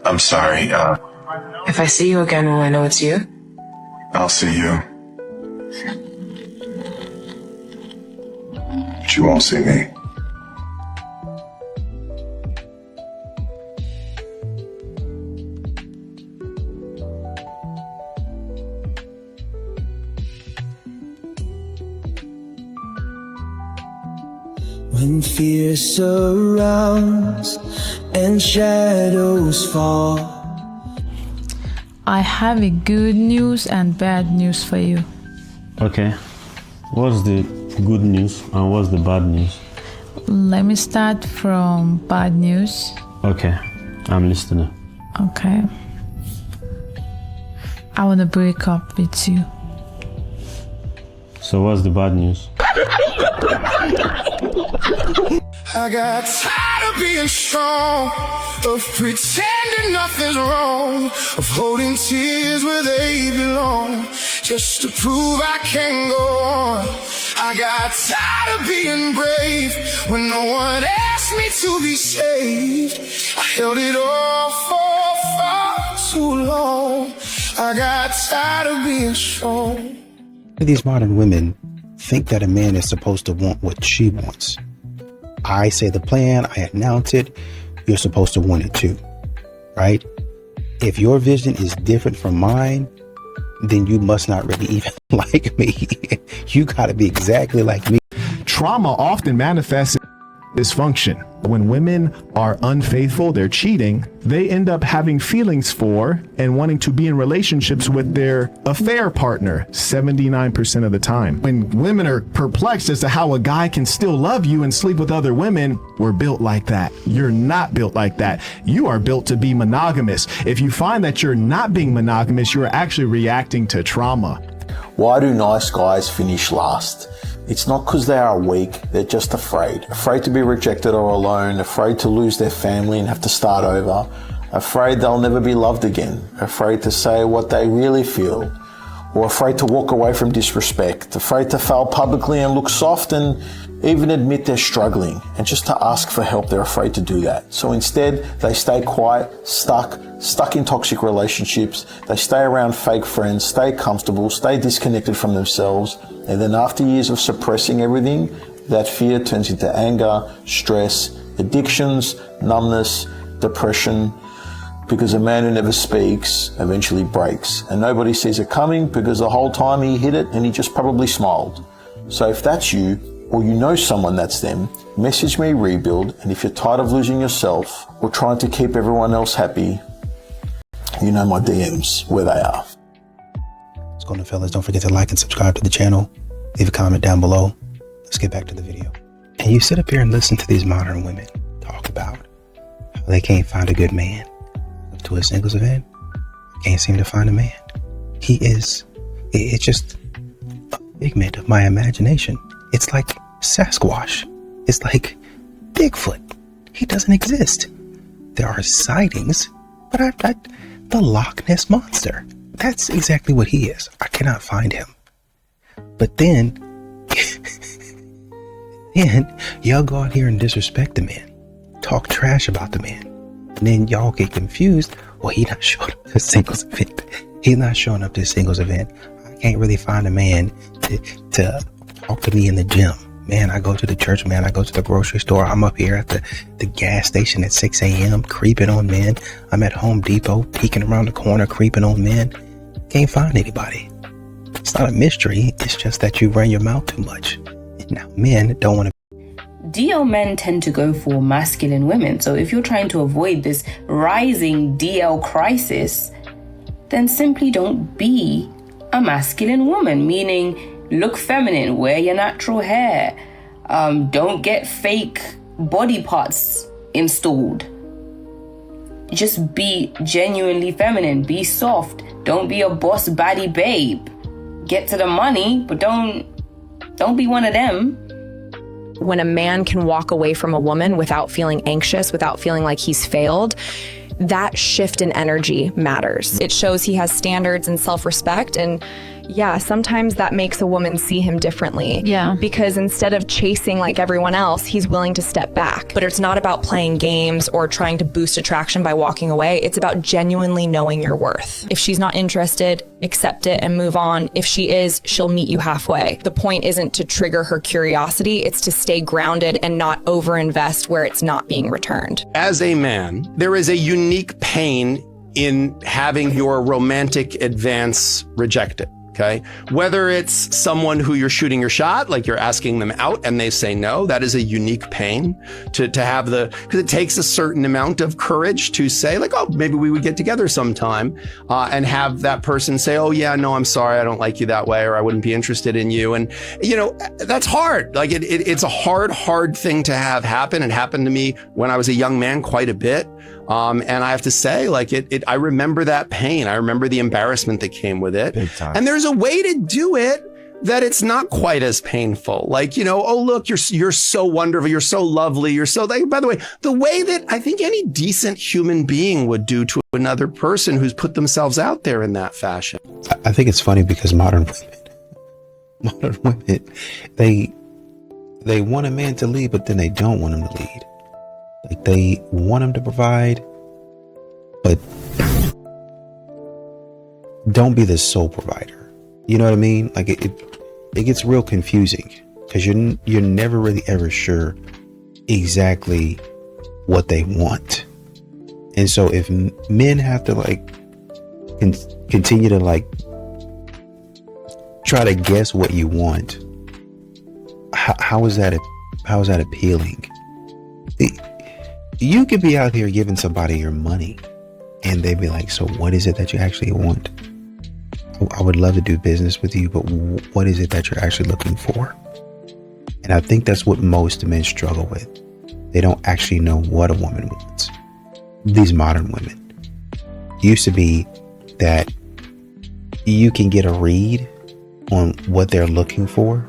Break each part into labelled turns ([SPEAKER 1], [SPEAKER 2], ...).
[SPEAKER 1] I'm sorry.
[SPEAKER 2] If I see you again, will I know it's you?
[SPEAKER 1] I'll see you. But you won't see me.
[SPEAKER 3] When fear surrounds and shadows fall,
[SPEAKER 4] I have a good news and bad news for you.
[SPEAKER 5] Okay, what's the good news and what's the bad news?
[SPEAKER 4] Let me start from bad news.
[SPEAKER 5] Okay, I'm listening.
[SPEAKER 4] Okay. I want to break up with you.
[SPEAKER 5] So what's the bad news?
[SPEAKER 3] I got tired of being strong, of pretending nothing's wrong, of holding tears where they belong, just to prove I can go on. I got tired of being brave when no one asked me to be saved. I held it all for far too long. I got tired of being strong.
[SPEAKER 6] These modern women think that a man is supposed to want what she wants. I say the plan, I announce it, you're supposed to want it too, right? If your vision is different from mine, then you must not really even like me. You gotta be exactly like me.
[SPEAKER 7] Trauma often manifests in dysfunction. When women are unfaithful, they're cheating, they end up having feelings for and wanting to be in relationships with their affair partner 79% of the time. When women are perplexed as to how a guy can still love you and sleep with other women, we're built like that. You're not built like that. You are built to be monogamous. If you find that you're not being monogamous, you're actually reacting to trauma.
[SPEAKER 8] Why do nice guys finish last? It's not because they are weak, they're just afraid. Afraid to be rejected or alone, afraid to lose their family and have to start over, afraid they'll never be loved again, afraid to say what they really feel, or afraid to walk away from disrespect, afraid to fail publicly and look soft and even admit they're struggling, and just to ask for help, they're afraid to do that. So instead, they stay quiet, stuck in toxic relationships, they stay around fake friends, stay comfortable, stay disconnected from themselves, and then after years of suppressing everything, that fear turns into anger, stress, addictions, numbness, depression, because a man who never speaks eventually breaks, and nobody sees it coming because the whole time he hid it and he just probably smiled. So if that's you, or you know someone that's them, message me Rebuild, and if you're tired of losing yourself or trying to keep everyone else happy, you know my DMs, where they are.
[SPEAKER 6] What's going on, fellas? Don't forget to like and subscribe to the channel. Leave a comment down below. Let's get back to the video. And you sit up here and listen to these modern women talk about how they can't find a good man. Up to a singles event, can't seem to find a man. It's just a figment of my imagination. It's like Sasquatch. It's like Bigfoot. He doesn't exist. There are sightings, but the Loch Ness Monster. That's exactly what he is. I cannot find him. But then y'all go out here and disrespect the man, talk trash about the man, and then y'all get confused. Well, he's not showing up to a singles event. He's not showing up to a singles event. I can't really find a man to talk to me in the gym. Man, I go to the church, man. I go to the grocery store. I'm up here at the gas station at 6 a.m. creeping on men. I'm at Home Depot peeking around the corner, creeping on men. Can't find anybody. It's not a mystery. It's just that you run your mouth too much. Now, men don't want to.
[SPEAKER 9] DL men tend to go for masculine women. So if you're trying to avoid this rising DL crisis, then simply don't be a masculine woman, meaning look feminine, wear your natural hair, don't get fake body parts installed. Just be genuinely feminine, be soft, don't be a boss baddie babe. Get to the money, but don't be one of them.
[SPEAKER 10] When a man can walk away from a woman without feeling anxious, without feeling like he's failed, that shift in energy matters. It shows he has standards and self-respect, and Yeah, sometimes that makes a woman see him differently.
[SPEAKER 4] Yeah.
[SPEAKER 10] Because instead of chasing like everyone else, he's willing to step back. But it's not about playing games or trying to boost attraction by walking away. It's about genuinely knowing your worth. If she's not interested, accept it and move on. If she is, she'll meet you halfway. The point isn't to trigger her curiosity, it's to stay grounded and not overinvest where it's not being returned.
[SPEAKER 11] As a man, there is a unique pain in having your romantic advance rejected. Okay. Whether it's someone who you're shooting your shot, like you're asking them out and they say no, that is a unique pain to have because it takes a certain amount of courage to say like, oh, maybe we would get together sometime, and have that person say, oh yeah, no, I'm sorry. I don't like you that way, or I wouldn't be interested in you. And that's hard. Like it's a hard thing to have happen. It happened to me when I was a young man quite a bit. And I have to say, like I remember that pain. I remember the embarrassment that came with it.
[SPEAKER 12] Big time.
[SPEAKER 11] And there's a way to do it that it's not quite as painful. Like, oh, look, you're so wonderful. You're so lovely. You're so, like, by the way, the way that I think any decent human being would do to another person who's put themselves out there in that fashion.
[SPEAKER 6] I think it's funny because modern women, they want a man to lead, but then they don't want him to lead. Like they want him to provide, but don't be the sole provider. You know what I mean? Like it gets real confusing because you're never really ever sure exactly what they want. And so if men have to like continue to like try to guess what you want, how is that appealing? You could be out here giving somebody your money and they'd be like, so what is it that you actually want? I would love to do business with you, but what is it that you're actually looking for? And I think that's what most men struggle with. They don't actually know what a woman wants. These modern women. It used to be that you can get a read on what they're looking for,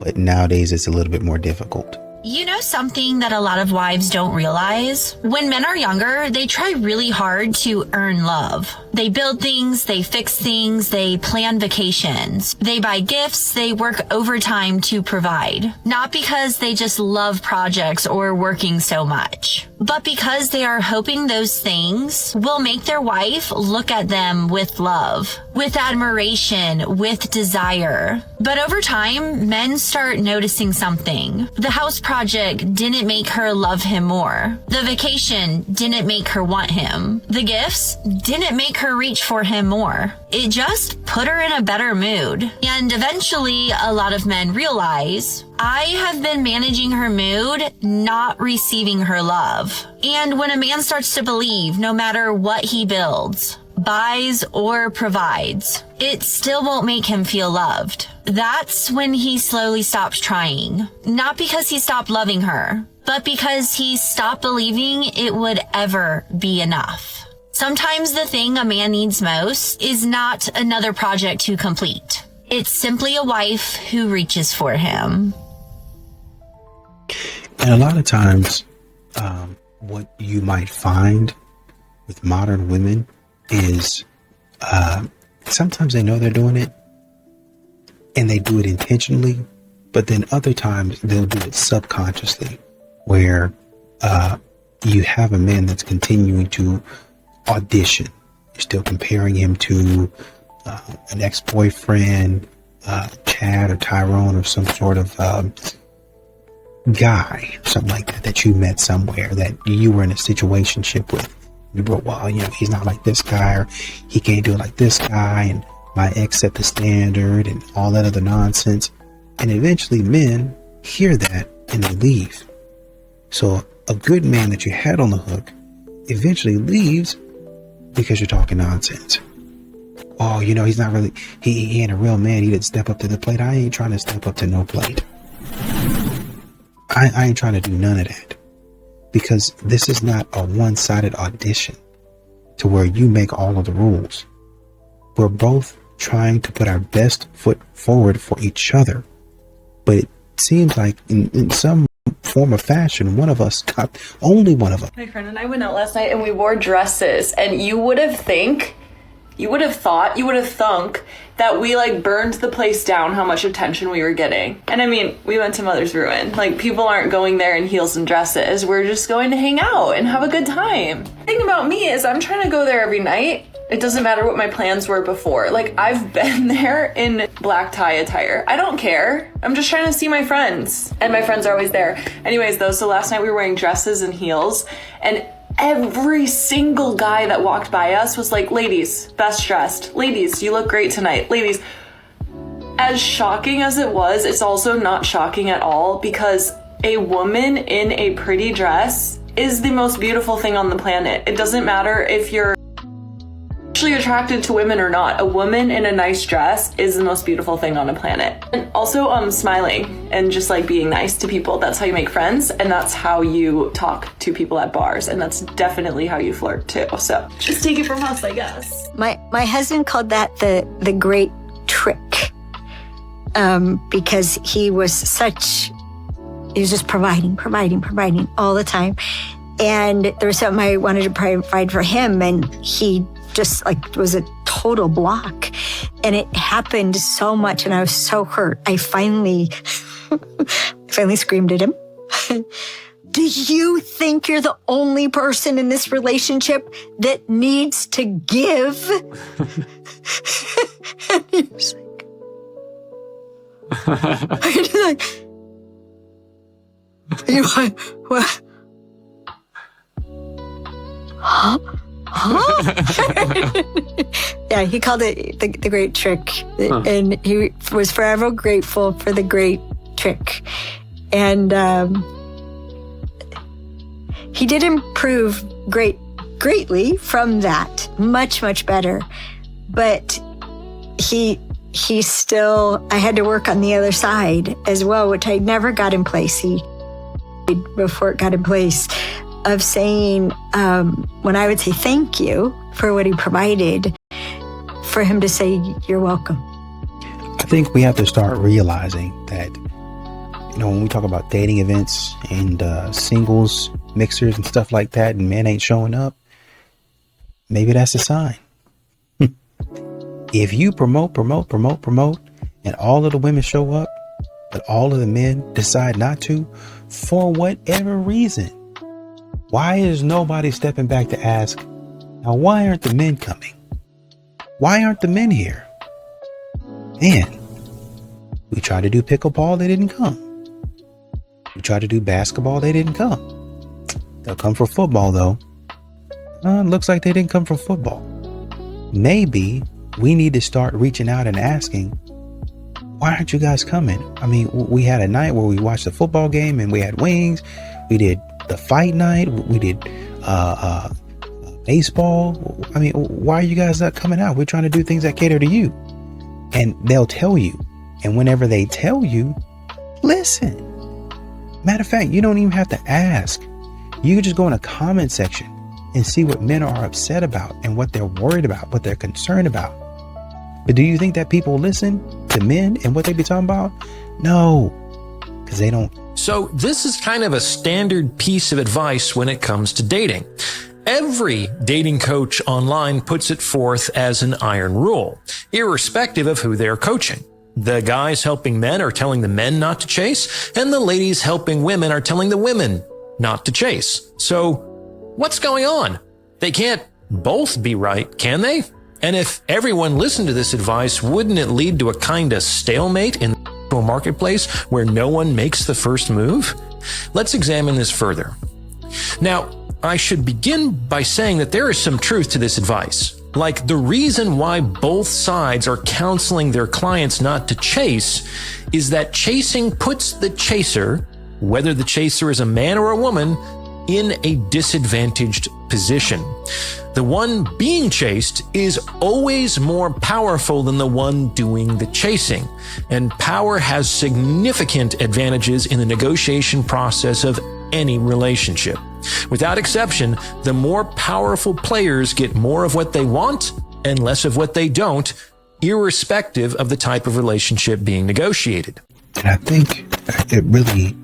[SPEAKER 6] but nowadays it's a little bit more difficult.
[SPEAKER 13] You know something that a lot of wives don't realize? When men are younger, they try really hard to earn love. They build things, they fix things, they plan vacations. They buy gifts, they work overtime to provide. Not because they just love projects or working so much, but because they are hoping those things will make their wife look at them with love, with admiration, with desire. But over time, men start noticing something. The house project didn't make her love him more. The vacation didn't make her want him. The gifts didn't make her reach for him more. It just put her in a better mood. And eventually, a lot of men realize, I have been managing her mood, not receiving her love. And when a man starts to believe, no matter what he builds, buys or provides, it still won't make him feel loved. That's when he slowly stops trying. Not because he stopped loving her, but because he stopped believing it would ever be enough. Sometimes the thing a man needs most is not another project to complete. It's simply a wife who reaches for him.
[SPEAKER 6] And a lot of times, what you might find with modern women is sometimes they know they're doing it and they do it intentionally, but then other times they'll do it subconsciously, where you have a man that's continuing to audition. You're still comparing him to an ex-boyfriend, Chad or Tyrone, or some sort of guy, something like that you met somewhere, that you were in a situationship with. You wrote, well, he's not like this guy, or he can't do it like this guy, and my ex set the standard, and all that other nonsense. And eventually men hear that and they leave. So a good man that you had on the hook eventually leaves because you're talking nonsense. Oh, he's not really, he ain't a real man. He didn't step up to the plate. I ain't trying to step up to no plate. I ain't trying to do none of that, because this is not a one-sided audition to where you make all of the rules. We're both trying to put our best foot forward for each other, but it seems like in some form of fashion, only one of us.
[SPEAKER 14] My friend and I went out last night and we wore dresses, and you would have think
[SPEAKER 12] You would have thunk that we like burned the place down how much attention we were getting. And I mean, we went to Mother's Ruin. Like, people aren't going there in heels and dresses. We're just going to hang out and have a good time. The thing about me is I'm trying to go there every night. It doesn't matter what my plans were before. Like, I've been there in black tie attire. I don't care. I'm just trying to see my friends. And my friends are always there. Anyways, though, so last night we were wearing dresses and heels, and every single guy that walked by us was like, ladies, best dressed. Ladies, you look great tonight. Ladies. As shocking as it was, it's also not shocking at all, because a woman in a pretty dress is the most beautiful thing on the planet. It doesn't matter if you're actually attracted to women or not. A woman in a nice dress is the most beautiful thing on the planet. And also smiling and just like being nice to people. That's how you make friends, and that's how you talk to people at bars, and that's definitely how you flirt too. So just take it from us, I guess.
[SPEAKER 14] My husband called that the great trick, because he was just providing all the time. And there was something I wanted to provide for him, and he just like was a total block. And it happened so much, and I was so hurt. I finally screamed at him. Do you think you're the only person in this relationship that needs to give? And he was like, what? Huh? Yeah, he called it the great trick. And he was forever grateful for the great trick. And he did improve greatly from that. Much better. But he still, I had to work on the other side as well, which I never got in place. Before it got in place, of saying, when I would say thank you for what he provided, for him to say, you're welcome.
[SPEAKER 6] I think we have to start realizing that, when we talk about dating events and singles mixers and stuff like that, and men ain't showing up, maybe that's a sign. If you promote, and all of the women show up, but all of the men decide not to, for whatever reason, why is nobody stepping back to ask, now why aren't the men coming? Why aren't the men here? Man, we tried to do pickleball, they didn't come. We tried to do basketball, they didn't come. They'll come for football though. It looks like they didn't come for football. Maybe we need to start reaching out and asking, why aren't you guys coming? I mean, we had a night where we watched a football game and we had wings. We did the fight night. We did baseball. I mean, why are you guys not coming out? We're trying to do things that cater to you. And they'll tell you. And whenever they tell you, listen. Matter of fact, you don't even have to ask. You can just go in a comment section and see what men are upset about and what they're worried about, what they're concerned about. But do you think that people listen to men and what they be talking about? No, because they don't.
[SPEAKER 15] So this is kind of a standard piece of advice when it comes to dating. Every dating coach online puts it forth as an iron rule, irrespective of who they're coaching. The guys helping men are telling the men not to chase, and the ladies helping women are telling the women not to chase. So what's going on? They can't both be right, can they? And if everyone listened to this advice, wouldn't it lead to a kind of stalemate in the marketplace where no one makes the first move? Let's examine this further. Now, I should begin by saying that there is some truth to this advice. Like, the reason why both sides are counseling their clients not to chase is that chasing puts the chaser, whether the chaser is a man or a woman, in a disadvantaged position. The one being chased is always more powerful than the one doing the chasing, and power has significant advantages in the negotiation process of any relationship. Without exception, the more powerful players get more of what they want and less of what they don't, irrespective of the type of relationship being negotiated.
[SPEAKER 6] And I think it really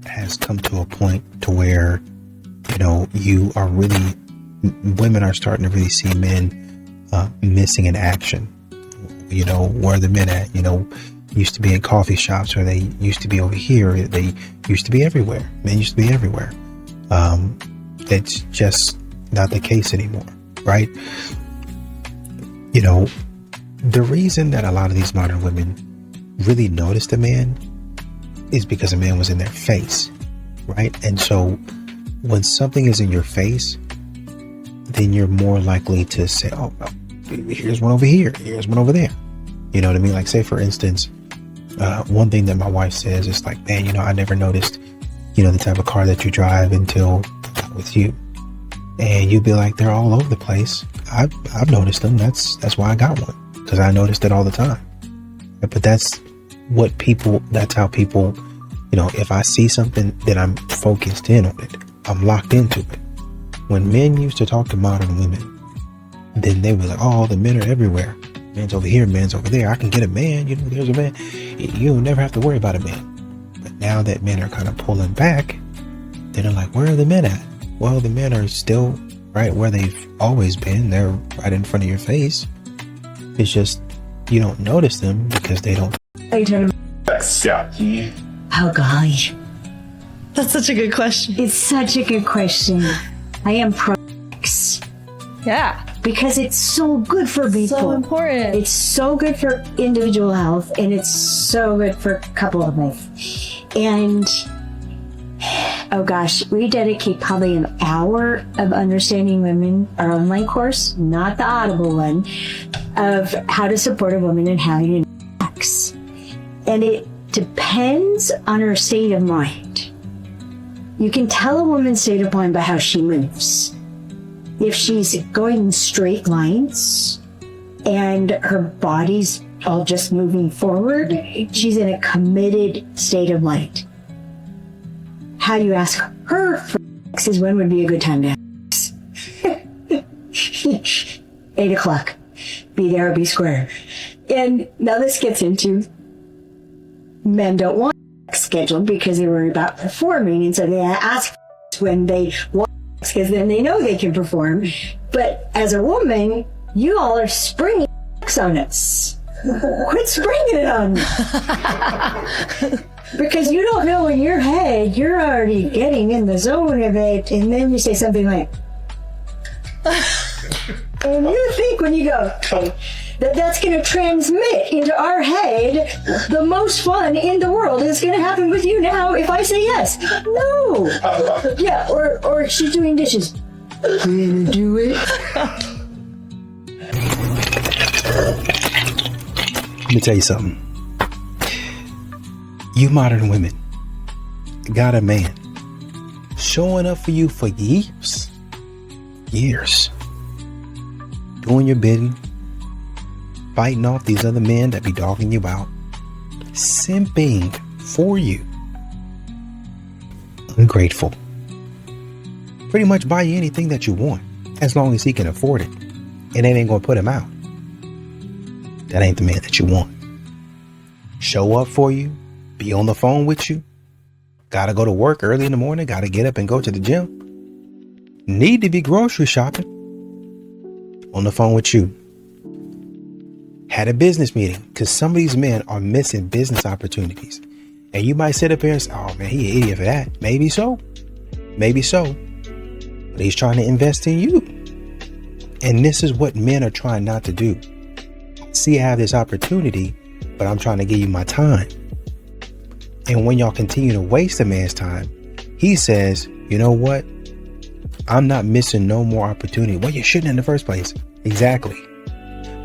[SPEAKER 6] has come to a point to where, women are starting to really see men missing in action. You know, where are the men at? You know, used to be in coffee shops, or they used to be over here. They used to be everywhere. Men used to be everywhere. It's just not the case anymore, right? You know, the reason that a lot of these modern women really noticed a man is because a man was in their face, right? And so when something is in your face, then you're more likely to say, oh, here's one over here, here's one over there. You know what I mean? Like, say, for instance, one thing that my wife says is like, man, you know, I never noticed, you know, the type of car that you drive until I got with you. And you'd be like, they're all over the place. I've noticed them. That's why I got one, because I noticed it all the time. But that's how people, you know, if I see something, then I'm focused in on it. I'm locked into it. When men used to talk to modern women, then they were like, oh, the men are everywhere. Man's over here, man's over there. I can get a man. You know, there's a man. You'll never have to worry about a man. But now that men are kind of pulling back, they're like, where are the men at? Well, the men are still right where they've always been. They're right in front of your face. It's just you don't notice them because they don't.
[SPEAKER 14] Are you talking about?
[SPEAKER 1] Yeah.
[SPEAKER 14] Oh, golly.
[SPEAKER 16] That's such a good question.
[SPEAKER 14] It's such a good question. I am pro-sex.
[SPEAKER 16] Yeah.
[SPEAKER 14] Because it's so good for people.
[SPEAKER 16] So important.
[SPEAKER 14] It's so good for individual health, and it's so good for couple life. And, oh gosh, we dedicate probably an hour of Understanding Women, our online course, not the Audible one, of how to support a woman in having sex. And it depends on her state of mind. You can tell a woman's state of mind by how she moves. If she's going in straight lines and her body's all just moving forward, she's in a committed state of mind. How you ask her for sex is when would be a good time to have sex. 8 o'clock. Be there or be square. And now this gets into men don't want sex scheduled because they worry about performing, and so they ask when they want sex because then they know they can perform. But as a woman, you all are springing sex on us. Quit springing it on me. Because you don't know in your head, you're already getting in the zone of it, and then you say something like, and you think when you go, that's going to transmit into our head the most fun in the world is going to happen with you now if I say yes. No. Yeah, or she's doing dishes. Gonna do it.
[SPEAKER 6] Let me tell you something. You modern women got a man showing up for you for years. Doing your bidding, fighting off these other men that be dogging you out, simping for you, ungrateful, pretty much buy you anything that you want as long as he can afford it, and it ain't gonna put him out. That ain't the man that you want. Show up for you, be on the phone with you, gotta go to work early in the morning, gotta get up and go to the gym, need to be grocery shopping, on the phone with you. Had a business meeting, because some of these men are missing business opportunities. And you might sit up here and say, oh man, he an idiot for that. Maybe so. Maybe so. But he's trying to invest in you. And this is what men are trying not to do. See, I have this opportunity, but I'm trying to give you my time. And when y'all continue to waste a man's time, he says, you know what? I'm not missing no more opportunity. Well, you shouldn't in the first place. Exactly.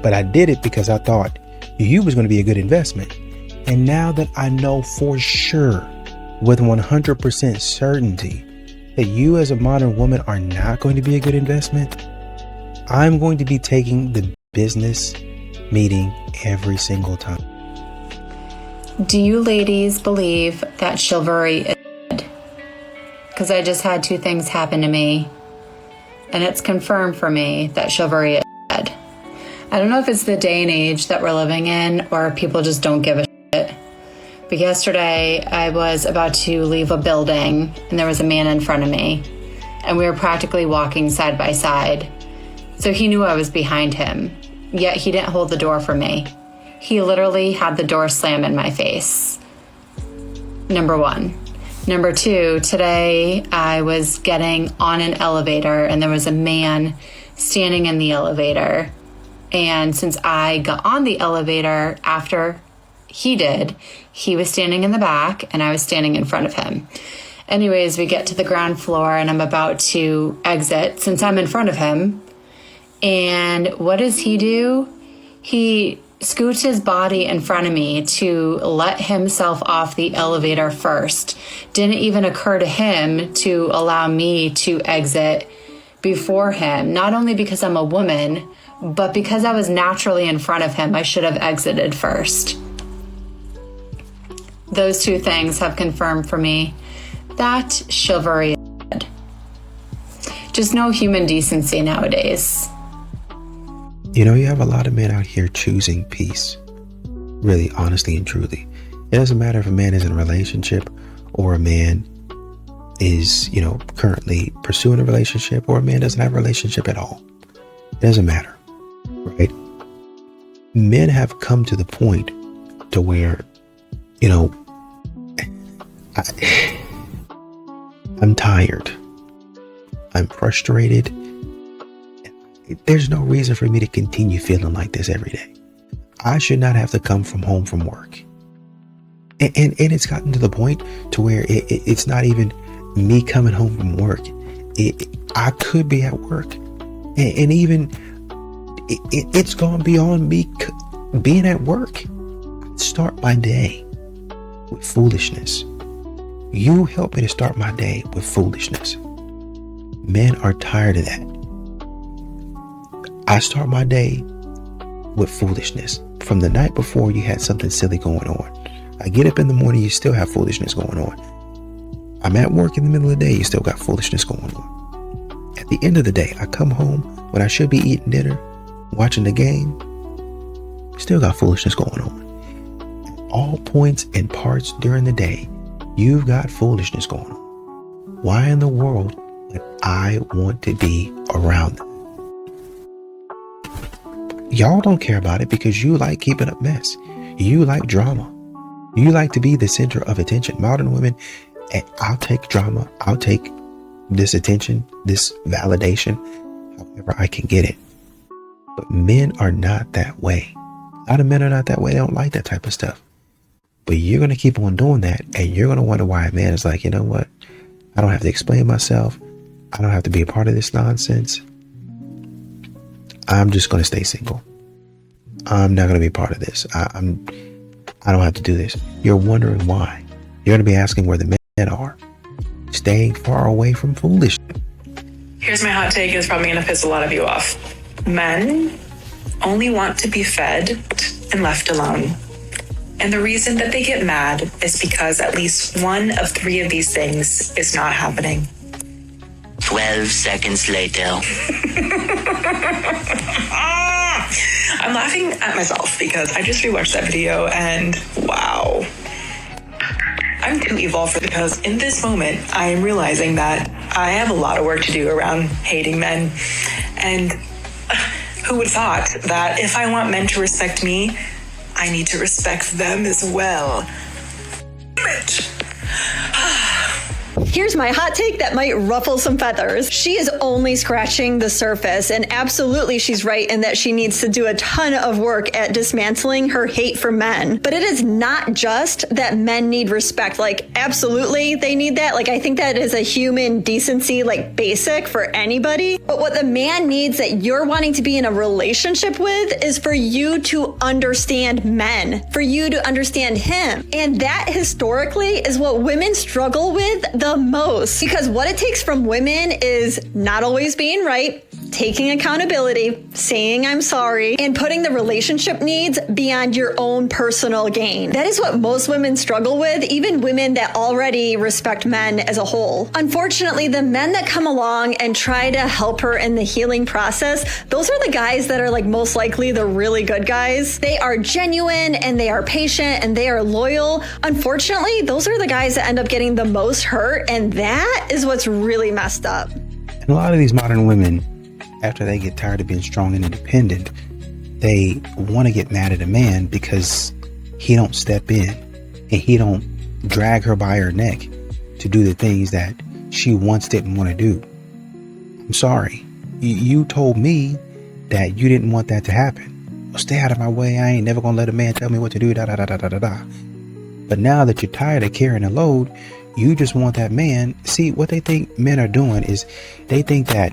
[SPEAKER 6] But I did it because I thought you was going to be a good investment. And now that I know for sure, with 100% certainty, that you as a modern woman are not going to be a good investment, I'm going to be taking the business meeting every single time.
[SPEAKER 17] Do you ladies believe that chivalry is dead? Because I just had 2 things happen to me, and it's confirmed for me that chivalry is dead. I don't know if it's the day and age that we're living in, or people just don't give a shit. But yesterday, I was about to leave a building, and there was a man in front of me, and we were practically walking side by side. So he knew I was behind him, yet he didn't hold the door for me. He literally had the door slam in my face. Number one. Number two, today I was getting on an elevator and there was a man standing in the elevator. And since I got on the elevator after he did, he was standing in the back and I was standing in front of him. Anyways, we get to the ground floor and I'm about to exit since I'm in front of him. And what does he do? He scoots his body in front of me to let himself off the elevator first. Didn't even occur to him to allow me to exit before him. Not only because I'm a woman, but because I was naturally in front of him, I should have exited first. Those two things have confirmed for me that chivalry is dead. Just no human decency nowadays.
[SPEAKER 6] You know, you have a lot of men out here choosing peace. Really, honestly and truly. It doesn't matter if a man is in a relationship or a man is, currently pursuing a relationship or a man doesn't have a relationship at all. It doesn't matter, right? Men have come to the point to where, I'm tired. I'm frustrated. There's no reason for me to continue feeling like this every day. I should not have to come home from work. And it's gotten to the point to where it's not even me coming home from work. I could be at work. And even it's gone beyond me being at work. Start my day with foolishness. You help me to start my day with foolishness. Men are tired of that. I start my day with foolishness. From the night before, you had something silly going on. I get up in the morning, you still have foolishness going on. I'm at work in the middle of the day, you still got foolishness going on. At the end of the day, I come home when I should be eating dinner, watching the game, still got foolishness going on. At all points and parts during the day, you've got foolishness going on. Why in the world would I want to be around them? Y'all don't care about it because you like keeping up mess. You like drama. You like to be the center of attention. Modern women, I'll take drama. I'll take this attention, this validation, however I can get it. But men are not that way. A lot of men are not that way. They don't like that type of stuff. But you're going to keep on doing that. And you're going to wonder why a man is like, you know what? I don't have to explain myself. I don't have to be a part of this nonsense. I'm just going to stay single. I'm not going to be part of this. I don't have to do this. You're wondering why. You're going to be asking where the men are. Staying far away from foolishness.
[SPEAKER 2] Here's my hot take, and it's probably going to piss a lot of you off. Men only want to be fed and left alone. And the reason that they get mad is because at least one of three of these things is not happening.
[SPEAKER 18] 12 seconds later.
[SPEAKER 2] I'm laughing at myself because I just rewatched that video and wow. I'm too evolved because in this moment, I am realizing that I have a lot of work to do around hating men. And who would thought that if I want men to respect me, I need to respect them as well. Bitch.
[SPEAKER 19] Here's my hot take that might ruffle some feathers. She is only scratching the surface, and absolutely she's right in that she needs to do a ton of work at dismantling her hate for men. But it is not just that men need respect. Like, absolutely they need that. Like, I think that is a human decency, like, basic for anybody. But what the man needs that you're wanting to be in a relationship with is for you to understand men, for you to understand him. And that historically is what women struggle with the most, because what it takes from women is not always being right, taking accountability, saying I'm sorry, and putting the relationship needs beyond your own personal gain. That is what most women struggle with, even women that already respect men as a whole. Unfortunately, the men that come along and try to help her in the healing process, those are the guys that are like most likely the really good guys. They are genuine and they are patient and they are loyal. Unfortunately, those are the guys that end up getting the most hurt, and that is what's really messed up.
[SPEAKER 6] And a lot of these modern women after they get tired of being strong and independent, they want to get mad at a man because he don't step in and he don't drag her by her neck to do the things that she once didn't want to do. I'm sorry. You told me that you didn't want that to happen. Well, stay out of my way. I ain't never gonna let a man tell me what to do. Da da da da da da da. But now that you're tired of carrying a load, you just want that man. See, what they think men are doing is they think that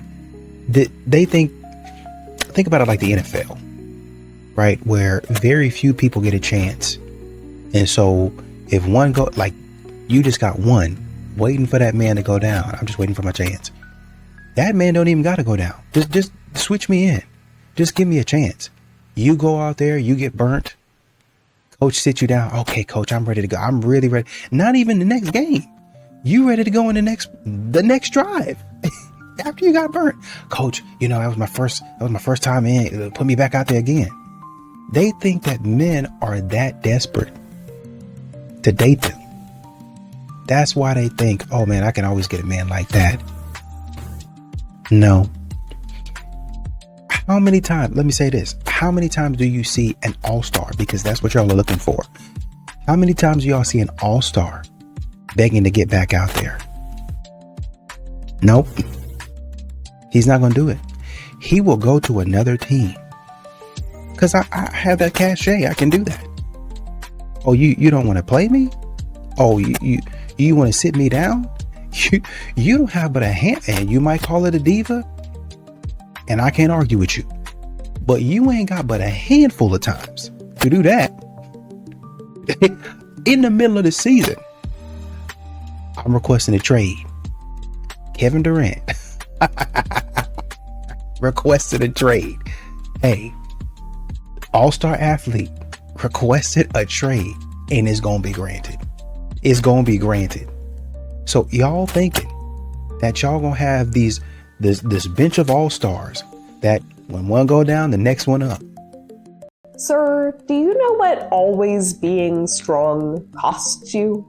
[SPEAKER 6] think about it like the NFL, right? Where very few people get a chance. And so if one go, like you just got one waiting for that man to go down. I'm just waiting for my chance. That man don't even got to go down. Just switch me in. Just give me a chance. You go out there, you get burnt. Coach sits you down. Okay, coach, I'm ready to go. I'm really ready. Not even the next game. You ready to go in the next drive. After you got burnt. Coach, that was my first time in. Put me back out there again. They think that men are that desperate to date them. That's why they think, oh man, I can always get a man like that. No. How many times, let me say this, how many times do you see an all-star? Because that's what y'all are looking for. How many times do y'all see an all-star begging to get back out there? Nope. He's not going to do it. He will go to another team. Because I have that cachet. I can do that. Oh, you don't want to play me? Oh, you want to sit me down? You don't have but a hand, and you might call it a diva, and I can't argue with you. But you ain't got but a handful of times to do that. In the middle of the season, I'm requesting a trade. Kevin Durant requested a trade. Hey, all-star athlete requested a trade, and it's gonna be granted. It's gonna be granted. So y'all thinking that y'all gonna have this bench of all-stars that when one go down, the next one up.
[SPEAKER 20] Sir, do you know what always being strong costs you?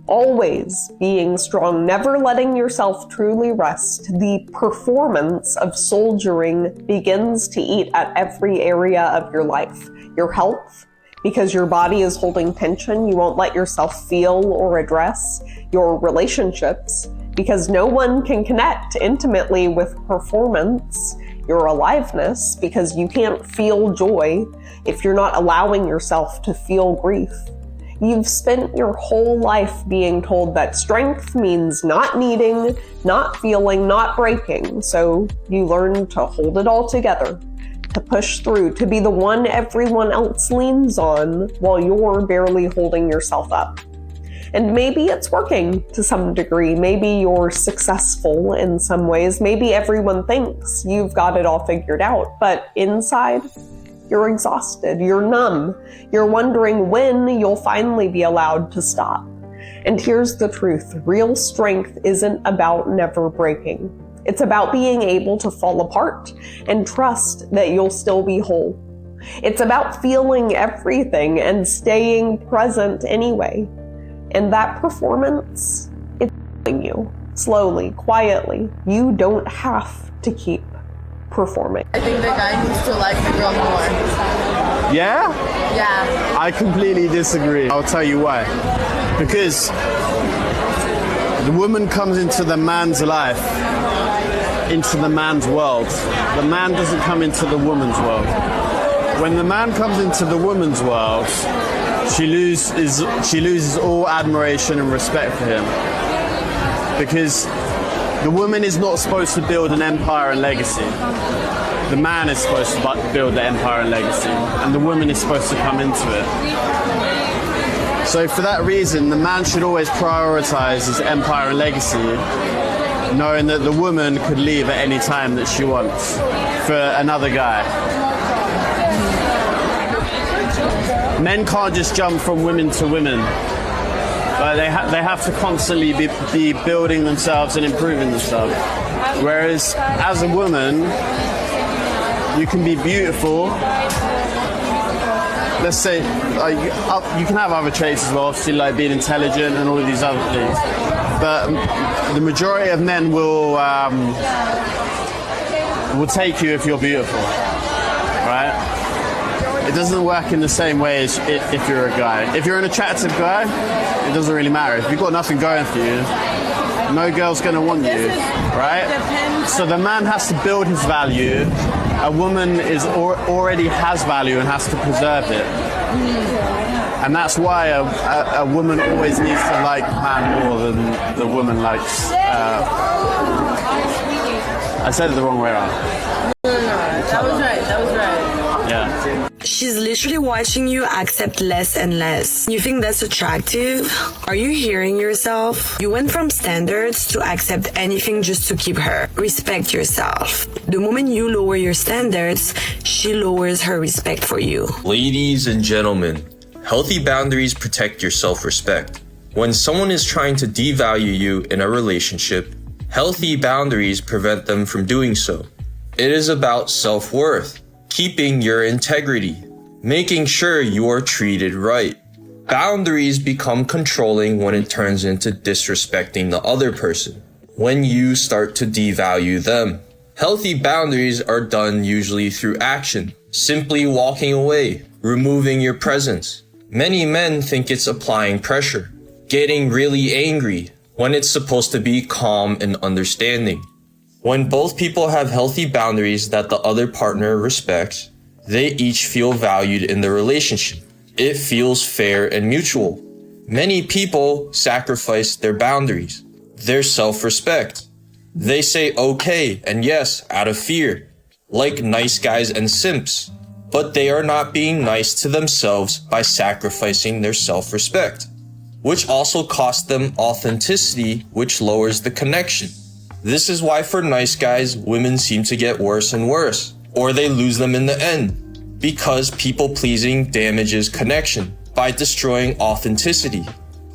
[SPEAKER 20] Always being strong, never letting yourself truly rest. The performance of soldiering begins to eat at every area of your life. Your health, because your body is holding tension, you won't let yourself feel or address. Your relationships, because no one can connect intimately with performance. Your aliveness, because you can't feel joy if you're not allowing yourself to feel grief. You've spent your whole life being told that strength means not needing, not feeling, not breaking. So you learn to hold it all together, to push through, to be the one everyone else leans on while you're barely holding yourself up. And maybe it's working to some degree. Maybe you're successful in some ways. Maybe everyone thinks you've got it all figured out, but inside, you're exhausted, you're numb, you're wondering when you'll finally be allowed to stop. And here's the truth, real strength isn't about never breaking. It's about being able to fall apart and trust that you'll still be whole. It's about feeling everything and staying present anyway. And that performance, it's you, slowly, quietly. You don't have to keep performing.
[SPEAKER 21] I think the guy needs to like the girl more.
[SPEAKER 22] Yeah?
[SPEAKER 21] Yeah.
[SPEAKER 22] I completely disagree. I'll tell you why. Because the woman comes into the man's life, into the man's world. The man doesn't come into the woman's world. When the man comes into the woman's world, she loses all admiration and respect for him. Because the woman is not supposed to build an empire and legacy. The man is supposed to build the empire and legacy, and the woman is supposed to come into it. So for that reason, the man should always prioritize his empire and legacy, knowing that the woman could leave at any time that she wants for another guy. Men can't just jump from women to women. They have to constantly be building themselves and improving themselves. Whereas as a woman, you can be beautiful. Let's say you can have other traits as well, obviously, like being intelligent and all of these other things. But the majority of men will will take you if you're beautiful, right? It doesn't work in the same way as if you're a guy. If you're an attractive guy, it doesn't really matter. If you've got nothing going for you, no girl's gonna want you, right? So the man has to build his value. A woman already has value and has to preserve it. And that's why a woman always needs to like a man more than the woman likes. I said it the wrong way around.
[SPEAKER 21] No, that was right. That was right.
[SPEAKER 22] Yeah.
[SPEAKER 3] She's literally watching you accept less and less. You think that's attractive? Are you hearing yourself? You went from standards to accept anything just to keep her. Respect yourself. The moment you lower your standards, she lowers her respect for you.
[SPEAKER 5] Ladies and gentlemen, healthy boundaries protect your self-respect. When someone is trying to devalue you in a relationship, healthy boundaries prevent them from doing so. It is about self-worth, keeping your integrity, making sure you are treated right. Boundaries become controlling when it turns into disrespecting the other person, when you start to devalue them. Healthy boundaries are done usually through action, simply walking away, removing your presence. Many men think it's applying pressure, getting really angry, when it's supposed to be calm and understanding. When both people have healthy boundaries that the other partner respects, they each feel valued in the relationship. It feels fair and mutual. Many people sacrifice their boundaries, their self-respect. They say okay and yes out of fear, like nice guys and simps, but they are not being nice to themselves by sacrificing their self-respect, which also costs them authenticity, which lowers the connection. This is why for nice guys, women seem to get worse and worse, or they lose them in the end, because people-pleasing damages connection by destroying authenticity,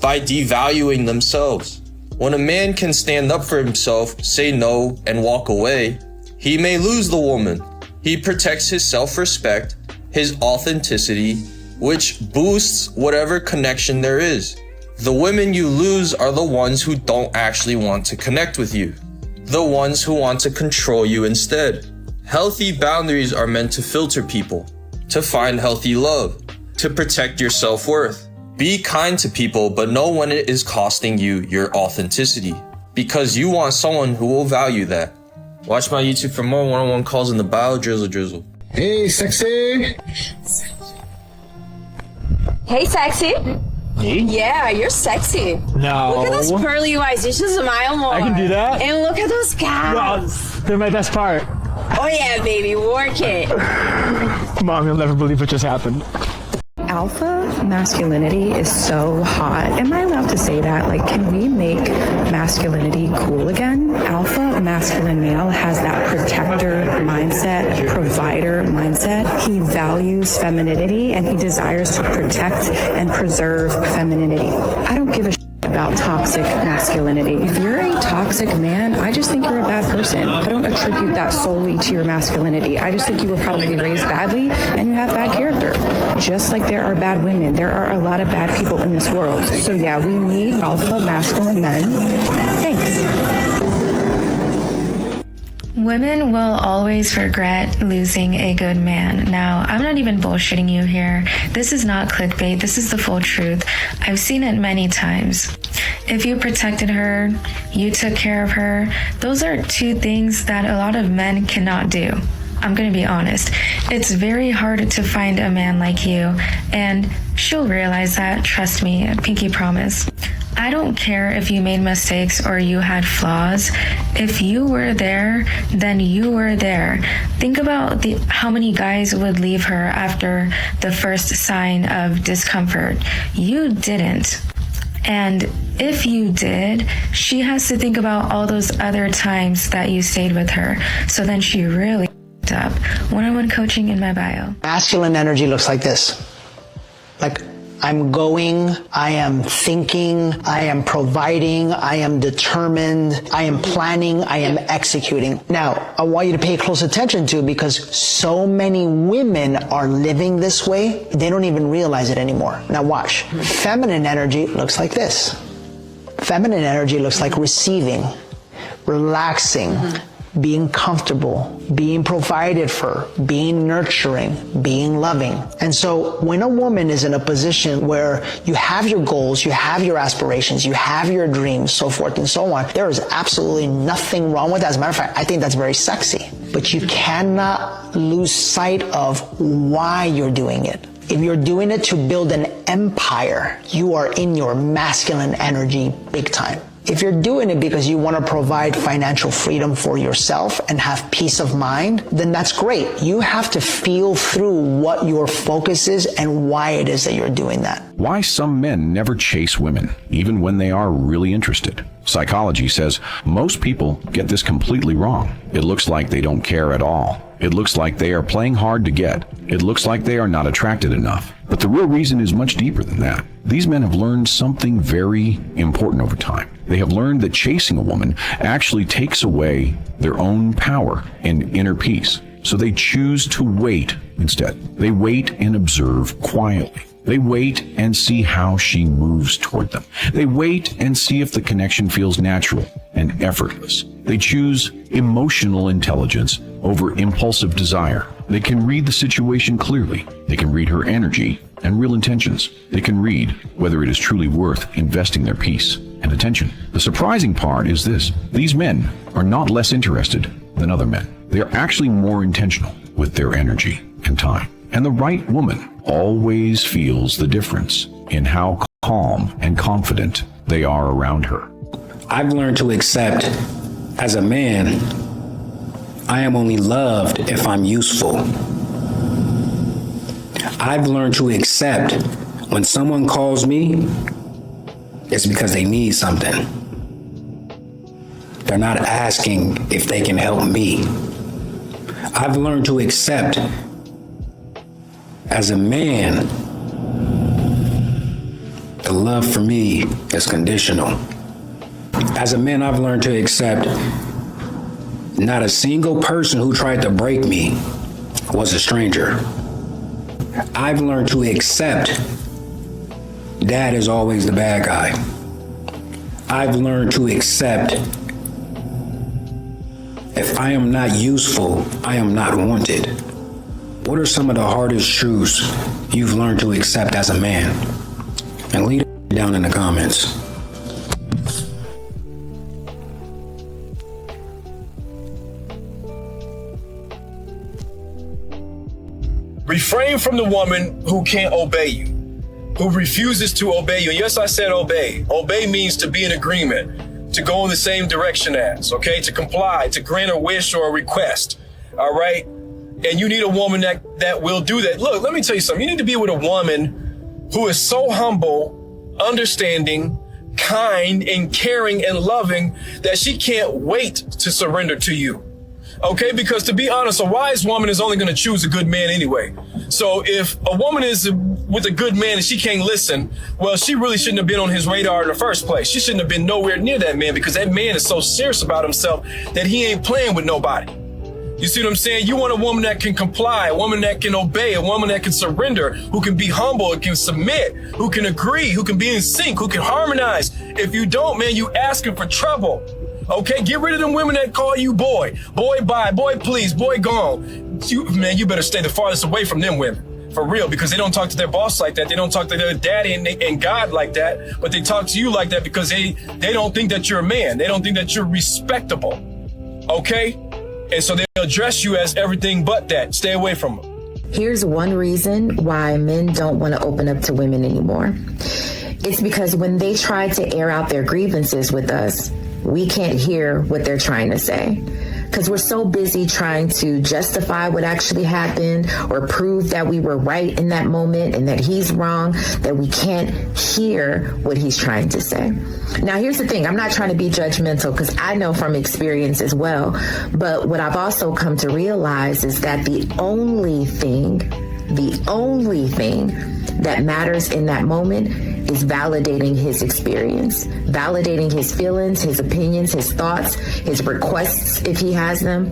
[SPEAKER 5] by devaluing themselves. When a man can stand up for himself, say no, and walk away, he may lose the woman. He protects his self-respect, his authenticity, which boosts whatever connection there is. The women you lose are the ones who don't actually want to connect with you, the ones who want to control you instead. Healthy boundaries are meant to filter people, to find healthy love, to protect your self-worth. Be kind to people, but know when it is costing you your authenticity, because you want someone who will value that. Watch my YouTube for more one-on-one calls in the bio. Drizzle.
[SPEAKER 23] Hey, sexy.
[SPEAKER 24] Hey, sexy.
[SPEAKER 23] Me?
[SPEAKER 24] Yeah, you're sexy.
[SPEAKER 23] No.
[SPEAKER 24] Look at those pearly whites. You should smile more.
[SPEAKER 23] I can do that.
[SPEAKER 24] And look at those calves.
[SPEAKER 23] Well, they're my best part.
[SPEAKER 24] Oh yeah, baby, work it.
[SPEAKER 23] Mom, you'll never believe what just happened.
[SPEAKER 25] Alpha masculinity is so hot. Am I allowed to say that? Like, can we make masculinity cool again? Alpha masculine male has that protector mindset, provider mindset. He values femininity and he desires to protect and preserve femininity. I don't give a about toxic masculinity. If you're a toxic man, I just think you're a bad person. I don't attribute that solely to your masculinity. I just think you were probably raised badly and you have bad character. Just like there are bad women, there are a lot of bad people in this world. So yeah, we need alpha masculine men. Thanks.
[SPEAKER 26] Women will always regret losing a good man. Now, I'm not even bullshitting you here. This is not clickbait. This is the full truth. I've seen it many times. If you protected her, you took care of her, those are two things that a lot of men cannot do. I'm going to be honest. It's very hard to find a man like you, and she'll realize that. Trust me, pinky promise. I don't care if you made mistakes or you had flaws. If you were there, then you were there. Think about how many guys would leave her after the first sign of discomfort. You didn't. And if you did, she has to think about all those other times that you stayed with her. So then she really up. One-on-one coaching in my bio.
[SPEAKER 27] Masculine energy looks like this. Like, I'm going, I am thinking, I am providing, I am determined, I am planning, I am executing. Now, I want you to pay close attention to, because so many women are living this way, they don't even realize it anymore. Now watch. Feminine energy looks like this. Feminine energy looks like receiving, relaxing, being comfortable, being provided for, being nurturing, being loving. And so when a woman is in a position where you have your goals, you have your aspirations, you have your dreams, so forth and so on, there is absolutely nothing wrong with that. As a matter of fact, I think that's very sexy. But you cannot lose sight of why you're doing it. If you're doing it to build an empire, you are in your masculine energy big time. If you're doing it because you want to provide financial freedom for yourself and have peace of mind, then that's great. You have to feel through what your focus is and why it is that you're doing that.
[SPEAKER 4] Why some men never chase women, even when they are really interested. Psychology says most people get this completely wrong. It looks like they don't care at all. It looks like they are playing hard to get. It looks like they are not attracted enough. But the real reason is much deeper than that. These men have learned something very important over time. They have learned that chasing a woman actually takes away their own power and inner peace. So they choose to wait instead. They wait and observe quietly. They wait and see how she moves toward them. They wait and see if the connection feels natural and effortless. They choose emotional intelligence over impulsive desire. They can read the situation clearly. They can read her energy and real intentions. They can read whether it is truly worth investing their peace and attention. The surprising part is this: these men are not less interested than other men. They are actually more intentional with their energy and time. And the right woman always feels the difference in how calm and confident they are around her.
[SPEAKER 7] I've learned to accept, as a man, I am only loved if I'm useful. I've learned to accept when someone calls me, it's because they need something. They're not asking if they can help me. I've learned to accept, as a man, the love for me is conditional. As a man, I've learned to accept not a single person who tried to break me was a stranger. I've learned to accept dad is always the bad guy. I've learned to accept if I am not useful, I am not wanted. What are some of the hardest truths you've learned to accept as a man? And leave it down in the comments.
[SPEAKER 5] Refrain from the woman who can't obey you, who refuses to obey you. And yes, I said obey. Obey means to be in agreement, to go in the same direction as, okay? To comply, to grant a wish or a request, all right? And you need a woman that will do that. Look, let me tell you something. You need to be with a woman who is so humble, understanding, kind, and caring and loving that she can't wait to surrender to you. Okay, because to be honest, a wise woman is only going to choose a good man anyway. So if a woman is with a good man and she can't listen, well, she really shouldn't have been on his radar in the first place. She shouldn't have been nowhere near that man, because that man is so serious about himself that he ain't playing with nobody. You see what I'm saying? You want a woman that can comply, a woman that can obey, a woman that can surrender, who can be humble, who can submit, who can agree, who can be in sync, who can harmonize. If you don't, man, you asking for trouble. Okay, get rid of them women that call you boy. Boy, bye. Boy, please. Boy, gone. You better stay the farthest away from them women. For real, because they don't talk to their boss like that. They don't talk to their daddy and God like that. But they talk to you like that because they don't think that you're a man. They don't think that you're respectable. Okay? And so they'll address you as everything but that. Stay away from them.
[SPEAKER 8] Here's one reason why men don't want to open up to women anymore. It's because when they try to air out their grievances with us, we can't hear what they're trying to say, because we're so busy trying to justify what actually happened or prove that we were right in that moment and that he's wrong, that we can't hear what he's trying to say. Now, here's the thing. I'm not trying to be judgmental, because I know from experience as well. But what I've also come to realize is that the only thing that matters in that moment is validating his experience, validating his feelings, his opinions, his thoughts, his requests, if he has them.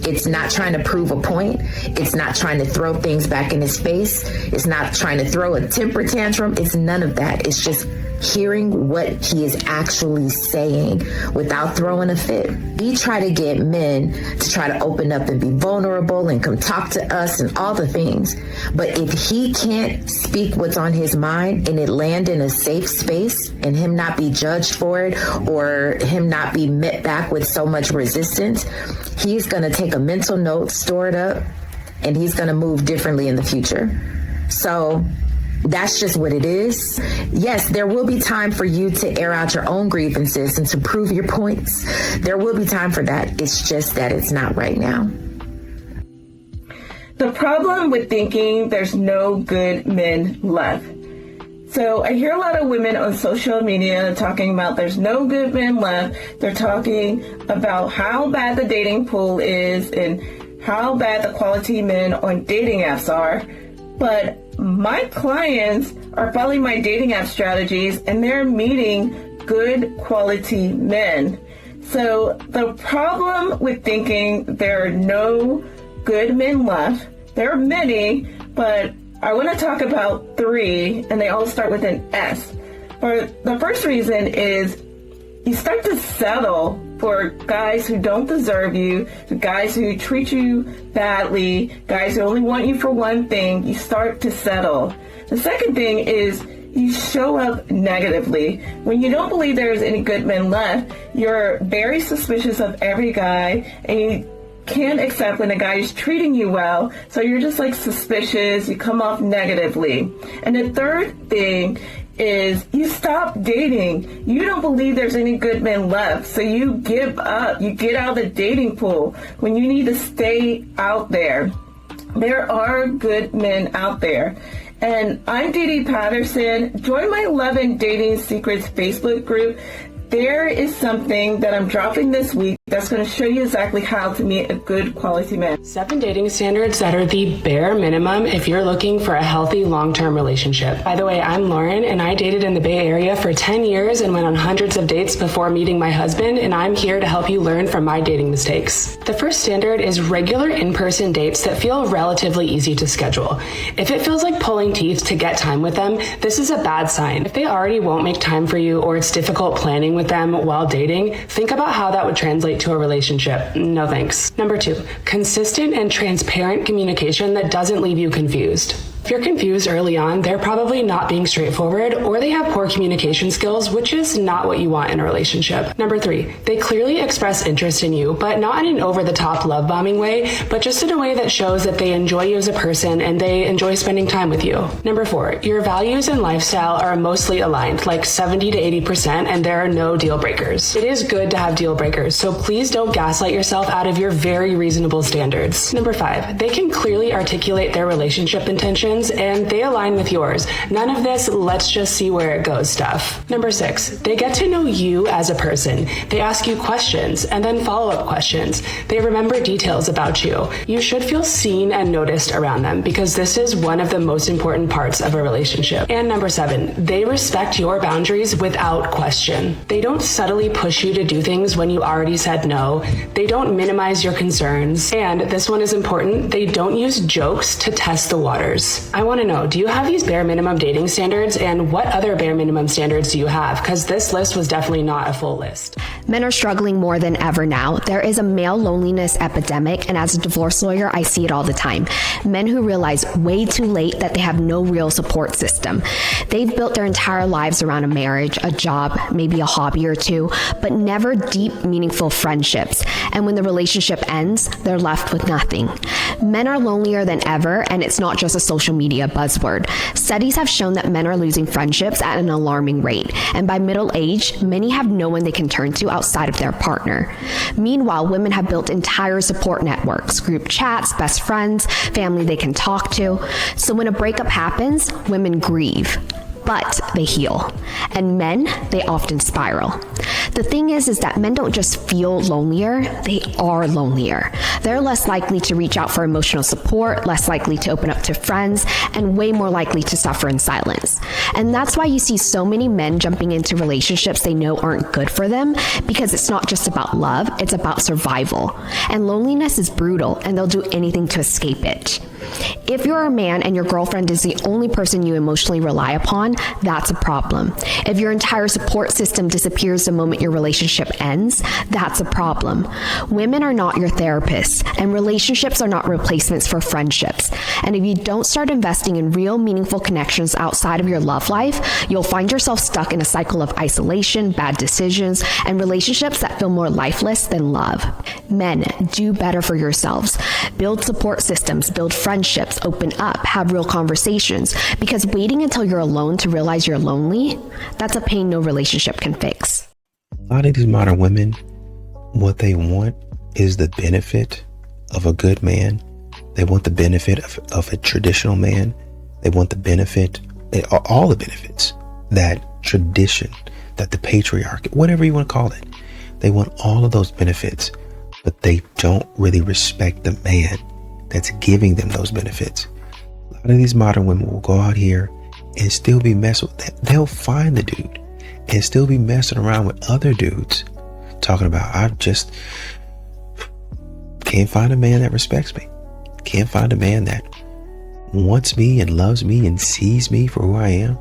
[SPEAKER 8] It's not trying to prove a point. It's not trying to throw things back in his face. It's not trying to throw a temper tantrum. It's none of that. It's just hearing what he is actually saying without throwing a fit. We try to get men to try to open up and be vulnerable and come talk to us and all the things. But if he can't speak what's on his mind and it land in a safe space and him not be judged for it or him not be met back with so much resistance, he's going to take a mental note, store it up, and he's going to move differently in the future. So that's just what it is. Yes, there will be time for you to air out your own grievances and to prove your points. There will be time for that. It's just that it's not right now.
[SPEAKER 21] The problem with thinking there's no good men left. So I hear a lot of women on social media talking about there's no good men left. They're talking about how bad the dating pool is and how bad the quality men on dating apps are. But my clients are following my dating app strategies and they're meeting good quality men. So the problem with thinking there are no good men left, there are many, but I want to talk about 3, and they all start with an S. For the first reason is you start to settle for guys who don't deserve you, guys who treat you badly, guys who only want you for one thing. You start to settle. The second thing is you show up negatively. When you don't believe there's any good men left, you're very suspicious of every guy, and you can't accept when a guy is treating you well, so you're just like suspicious, you come off negatively. And the third thing is you stop dating. You don't believe there's any good men left, so you give up. You get out of the dating pool when you need to stay out there. There are good men out there. And I'm Dee Dee Patterson. Join my Love and Dating Secrets Facebook group. There is something that I'm dropping this week that's going to show you exactly how to meet a good quality man.
[SPEAKER 1] 7 dating standards that are the bare minimum if you're looking for a healthy long-term relationship. By the way, I'm Lauren, and I dated in the Bay Area for 10 years and went on hundreds of dates before meeting my husband, and I'm here to help you learn from my dating mistakes. The first standard is regular in-person dates that feel relatively easy to schedule. If it feels like pulling teeth to get time with them, this is a bad sign. If they already won't make time for you or it's difficult planning with them while dating, think about how that would translate to a relationship. No thanks. Number 2, consistent and transparent communication that doesn't leave you confused. If you're confused early on, they're probably not being straightforward or they have poor communication skills, which is not what you want in a relationship. Number 3, they clearly express interest in you, but not in an over-the-top love bombing way, but just in a way that shows that they enjoy you as a person and they enjoy spending time with you. Number 4, your values and lifestyle are mostly aligned, like 70 to 80%, and there are no deal breakers. It is good to have deal breakers, so please don't gaslight yourself out of your very reasonable standards. Number 5, they can clearly articulate their relationship intentions and they align with yours. None of this let's just see where it goes stuff. Number 6, they get to know you as a person. They ask you questions and then follow-up questions. They remember details about you. You should feel seen and noticed around them because this is one of the most important parts of a relationship. And number 7, they respect your boundaries without question. They don't subtly push you to do things when you already said no. They don't minimize your concerns. And this one is important, they don't use jokes to test the waters. I want to know, do you have these bare minimum dating standards, and what other bare minimum standards do you have? Because this list was definitely not a full list.
[SPEAKER 9] Men are struggling more than ever now. There is a male loneliness epidemic, and as a divorce lawyer, I see it all the time. Men who realize way too late that they have no real support system. They've built their entire lives around a marriage, a job, maybe a hobby or two, but never deep, meaningful friendships. And when the relationship ends, they're left with nothing. Men are lonelier than ever, and it's not just a social media buzzword. Studies have shown that men are losing friendships at an alarming rate, and by middle age, many have no one they can turn to outside of their partner. Meanwhile, women have built entire support networks, group chats, best friends, family they can talk to. So when a breakup happens, women grieve. But they heal. And men, they often spiral. The thing is that men don't just feel lonelier, they are lonelier. They're less likely to reach out for emotional support, less likely to open up to friends, and way more likely to suffer in silence. And that's why you see so many men jumping into relationships they know aren't good for them, because it's not just about love, it's about survival. And loneliness is brutal, and they'll do anything to escape it. If you're a man and your girlfriend is the only person you emotionally rely upon, that's that's a problem. If your entire support system disappears the moment your relationship ends, that's a problem. Women are not your therapists, and relationships are not replacements for friendships. And if you don't start investing in real, meaningful connections outside of your love life, you'll find yourself stuck in a cycle of isolation, bad decisions, and relationships that feel more lifeless than love. Men, do better for yourselves. Build support systems, build friendships, open up, have real conversations, because waiting until you're alone to realize you're lonely, that's a pain no relationship can fix.
[SPEAKER 6] A lot of these modern women, what they want is the benefit of a good man. They want the benefit of a traditional man. They want the benefit, all the benefits, that tradition, that the patriarchy, whatever you want to call it. They want all of those benefits, but they don't really respect the man that's giving them those benefits. A lot of these modern women will go out here and still be messing with them. They'll find the dude and still be messing around with other dudes, talking about, I just can't find a man that respects me. Can't find a man that wants me and loves me and sees me for who I am.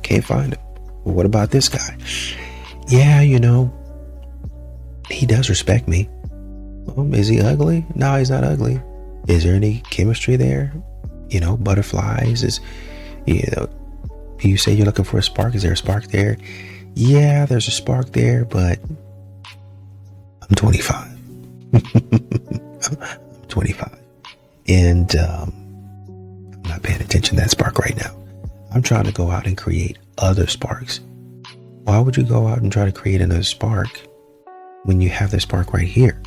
[SPEAKER 6] Can't find him. Well, what about this guy? Yeah, you know, he does respect me. Is he ugly? No, he's not ugly. Is there any chemistry there? You know, butterflies. You say you're looking for a spark. Is there a spark there? Yeah, there's a spark there, but I'm 25. I'm 25. And I'm not paying attention to that spark right now. I'm trying to go out and create other sparks. Why would you go out and try to create another spark when you have the spark right here?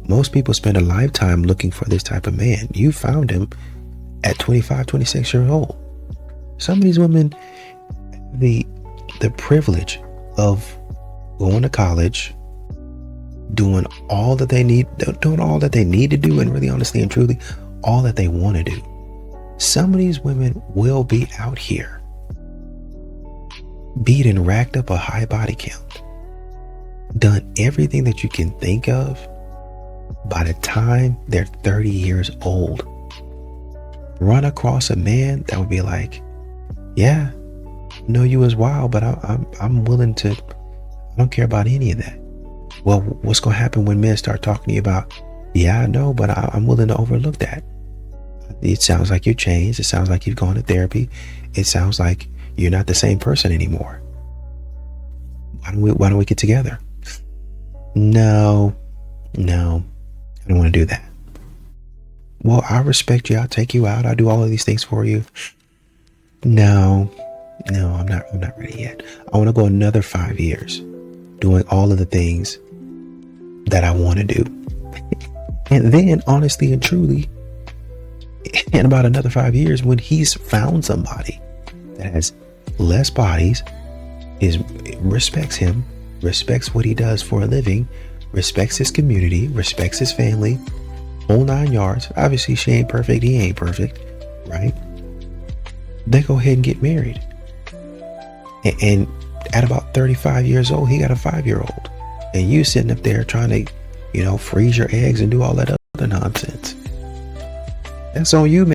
[SPEAKER 6] Most people spend a lifetime looking for this type of man. You found him at 25, 26 years old. Some of these women have the privilege of going to college, doing all that they need to do, and really honestly and truly, all that they want to do. Some of these women will be out here, beat and racked up a high body count, done everything that you can think of. By the time they're 30 years old, run across a man that would be like, yeah, I know you as wild, but I'm willing to, I don't care about any of that. Well, what's going to happen when men start talking to you about, yeah, I know, but I'm willing to overlook that. It sounds like you've changed. It sounds like you've gone to therapy. It sounds like you're not the same person anymore. Why don't we get together? No, I don't want to do that. Well, I respect you. I'll take you out. I'll do all of these things for you. No, I'm not ready yet. I want to go another 5 years doing all of the things that I want to do. And then, honestly and truly, in about another 5 years, when he's found somebody that has less bodies, respects him, respects what he does for a living, respects his community, respects his family, whole 9 yards. Obviously, she ain't perfect. He ain't perfect, right? They go ahead and get married. And at about 35 years old, he got a 5-year-old. And you sitting up there trying to, freeze your eggs and do all that other nonsense. That's on you, man.